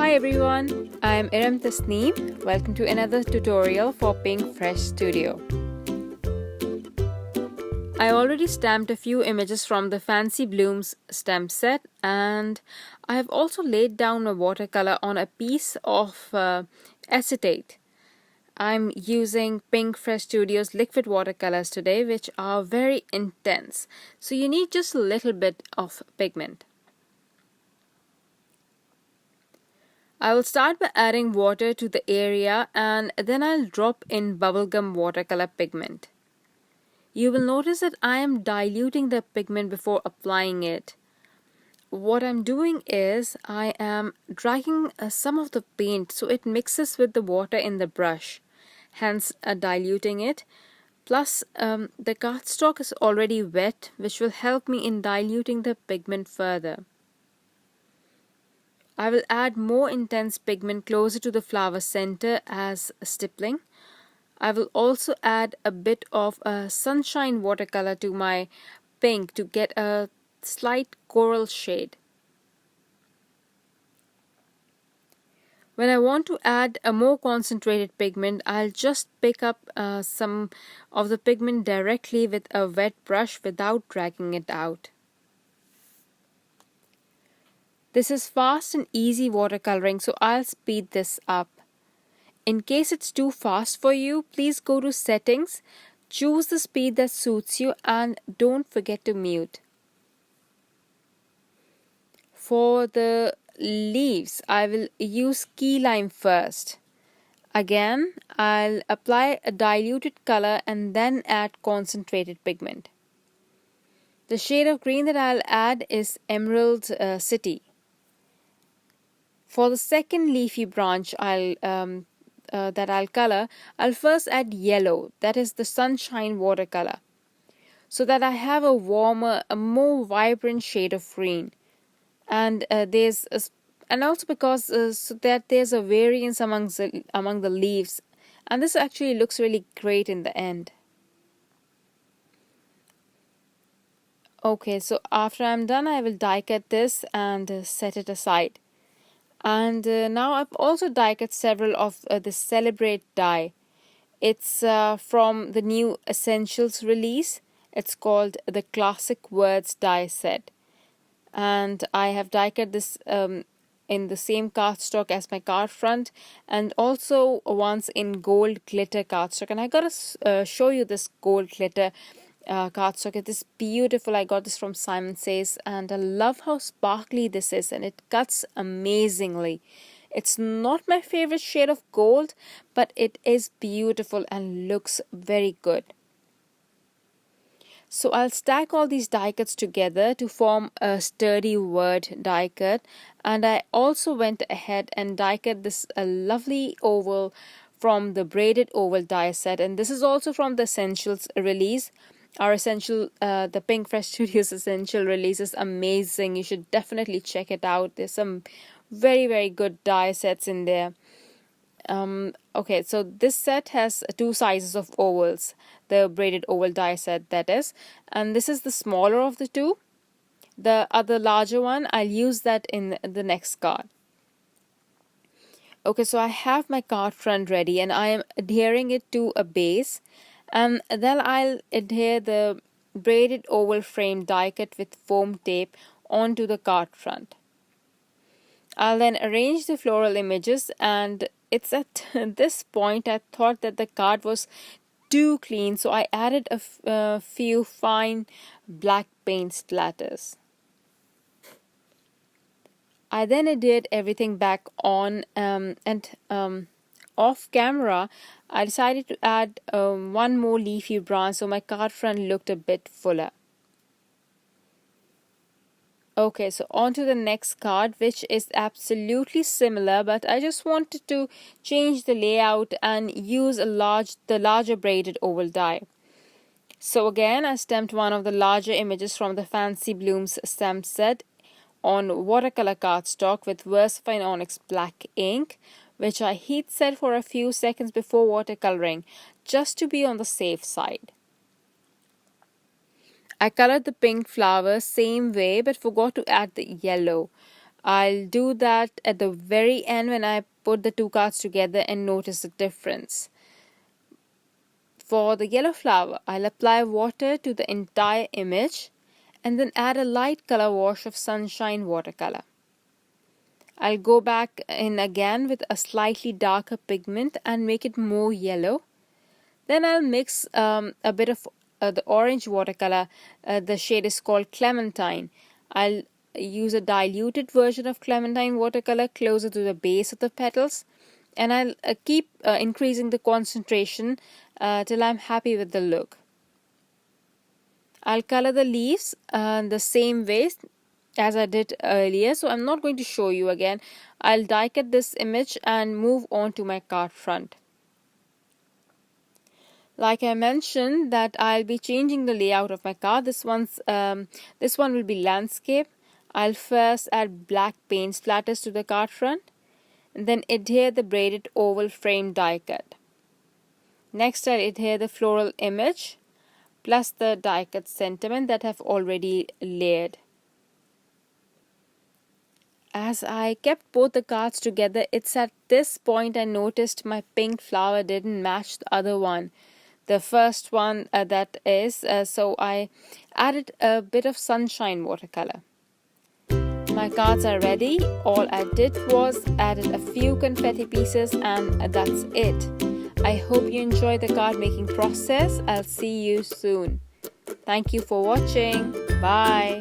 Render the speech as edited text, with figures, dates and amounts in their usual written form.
Hi everyone, I am Erum Tasneem. Welcome to another tutorial for Pinkfresh Studio. I already stamped a few images from the Fancy Blooms stamp set, and I have also laid down a watercolor on a piece of acetate. I'm using Pinkfresh Studio's liquid watercolors today, which are very intense, so you need just a little bit of pigment. I will start by adding water to the area and then I'll drop in Bubblegum Watercolor pigment. You will notice that I am diluting the pigment before applying it. What I'm doing is I am dragging some of the paint so it mixes with the water in the brush, hence diluting it. Plus the cardstock is already wet, which will help me in diluting the pigment further. I will add more intense pigment closer to the flower center as stippling. I will also add a bit of a sunshine watercolor to my pink to get a slight coral shade. When I want to add a more concentrated pigment, I'll just pick up some of the pigment directly with a wet brush without dragging it out. This is fast and easy watercoloring, so I'll speed this up. In case it's too fast for you, please go to Settings, choose the speed that suits you, and don't forget to mute. For the leaves, I will use key lime first. Again, I'll apply a diluted color and then add concentrated pigment. The shade of green that I'll add is Emerald City. For the second leafy branch that I'll color, I'll first add yellow, that is the sunshine watercolor, so that I have a warmer, a more vibrant shade of green. And also because so that there's a variance among the leaves, and this actually looks really great in the end. Okay, so after I'm done, I will die cut this and set it aside. And now I've also die cut several of the Celebrate die. It's from the new Essentials release. It's called the Classic Words Die Set. And I have die cut this in the same cardstock as my card front, and also once in gold glitter cardstock. And I gotta show you this gold glitter cardstock. It is beautiful. I got this from Simon Says, and I love how sparkly this is, and it cuts amazingly. It's not my favorite shade of gold, but it is beautiful and looks very good. So I'll stack all these die cuts together to form a sturdy word die cut, and I also went ahead and die cut this lovely oval from the Braided Oval Die Set, and this is also from the Essentials release. Our the Pinkfresh Studio's Essential release is amazing. You should definitely check it out. There's some very good die sets in there. Okay, so this set has two sizes of ovals, the Braided Oval Die Set, that is, and this is the smaller of the two. The other larger one, I'll use that in the next card. Okay, so I have my card front ready and I am adhering it to a base, and then I'll adhere the braided oval frame die cut with foam tape onto the card front. I'll then arrange the floral images, and it's at this point I thought that the card was too clean, so I added a few fine black paint splatters. I then adhered everything back on, and off camera I decided to add one more leafy branch so my card front looked a bit fuller. Okay, so on to the next card, which is absolutely similar, but I just wanted to change the layout and use the larger braided oval die. So again, I stamped one of the larger images from the Fancy Blooms stamp set on watercolor cardstock with VersaFine Onyx black ink, which I heat set for a few seconds before watercoloring, just to be on the safe side. I colored the pink flowers same way but forgot to add the yellow. I'll do that at the very end when I put the two cards together and notice the difference. For the yellow flower, I'll apply water to the entire image and then add a light color wash of Sunshine Watercolor. I'll go back in again with a slightly darker pigment and make it more yellow. Then I'll mix a bit of the orange watercolor. The shade is called Clementine. I'll use a diluted version of Clementine watercolor closer to the base of the petals, and I'll keep increasing the concentration till I'm happy with the look. I'll color the leaves the same way as I did earlier, so I'm not going to show you again. I'll die cut this image and move on to my card front. Like I mentioned that I'll be changing the layout of my card. This one will be landscape. I'll first add black paint splatters to the card front, and then adhere the braided oval frame die cut. Next I'll adhere the floral image plus the die cut sentiment that I've already layered. As I kept both the cards together, it's at this point I noticed my pink flower didn't match the other one. The first one so I added a bit of Sunshine Watercolor. My cards are ready. All I did was added a few confetti pieces and that's it. I hope you enjoy the card making process. I'll see you soon. Thank you for watching. Bye.